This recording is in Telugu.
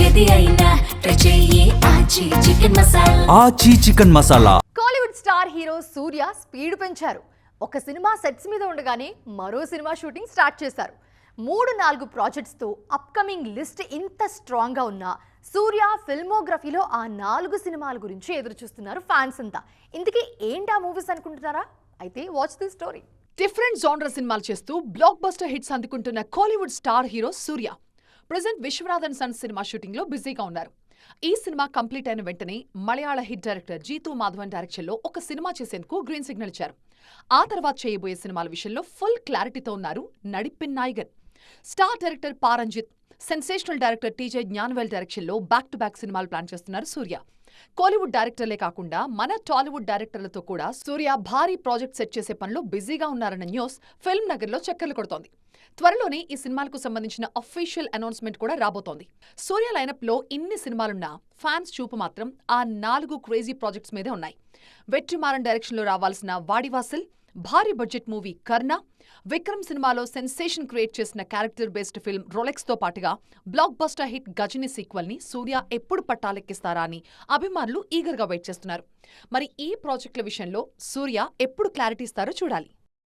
ఏది అయినా ట్రై చెయ్యి ఆచి chicken masala. Aachi chicken masala. Kollywood star hero Suriya speed పెంచారు. ఒక సినిమా సెట్స్ మీద ఉండగానే మరో సినిమా షూటింగ్ స్టార్ట్ చేశారు. 3-4 ప్రాజెక్ట్స్తో అప్కమింగ్ లిస్ట్ ఇంత స్ట్రాంగ్గా ఉన్నా సూర్య ఫిల్మోగ్రఫీలో ఆ 4 సినిమాల గురించి ఎదురు చూస్తున్నారు ఫ్యాన్స్ అంతా. ఇంతకీ ఏంటి ఆ మూవీస్ అనుకుంటున్నారా? అయితే watch the story. Different genre సినిమాలు చేస్తూ బ్లాక్ బస్టర్ హిట్స్ అందుకుంటున్న Kollywood star hero Suriya present Viswanathan sons cinema shooting లో బిజీగా ఉన్నారు. ఈ సినిమా కంప్లీట్ అయిన వెంటనే మలయాళ hit director Jithu Madhavan direction లో ఒక సినిమా చేసేందుకు గ్రీన్ సిగ్నల్ ఇచ్చారు. ఆ తర్వాత చేయబోయే సినిమాల విషయంలో ఫుల్ క్లారిటీతో ఉన్నారు నడిపిన్ నాయగన్. Star director Paranjith, sensational director TJ Gnanavel direction లో బ్యాక్ టు బ్యాక్ సినిమాలు ప్లాన్ చేస్తున్నారు సూర్య. కోలీవుడ్ డైరెక్టర్లే కాకుండా మన టాలీవుడ్ డైరెక్టర్లతో కూడా సూర్య భారీ ప్రాజెక్ట్ సెట్ చేసే పనిలో బిజీగా ఉన్నారన్న న్యూస్ ఫిల్మ్ నగర్ లో చక్కర్లు కొడుతోంది. త్వరలోనే ఈ సినిమాలకు సంబంధించిన అఫీషియల్ అనౌన్స్మెంట్ కూడా రాబోతోంది. సూర్య లైనప్ లో ఇన్ని సినిమాలున్నా ఫ్యాన్స్ చూపు మాత్రం ఆ 4 క్రేజీ ప్రాజెక్ట్స్ మీదే ఉన్నాయి. వెట్రిమారన్ డైరెక్షన్ లో రావాల్సిన వాడివాసల్, భారీ బడ్జెట్ మూవీ కర్ణ, విక్రమ్ సినిమాలో సెన్సేషన్ క్రియేట్ చేసిన క్యారెక్టర్ బేస్డ్ ఫిల్మ్ రోలెక్స్ తో పాటుగా blockbuster hit Ghajini sequel ని సూర్య ఎప్పుడు పట్టాలెక్కిస్తారా అని అభిమానులు ఈగర్ గా వెయిట్ చేస్తున్నారు. మరి ఈ ప్రాజెక్టుల విషయంలో సూర్య ఎప్పుడు క్లారిటీ ఇస్తారో చూడాలి.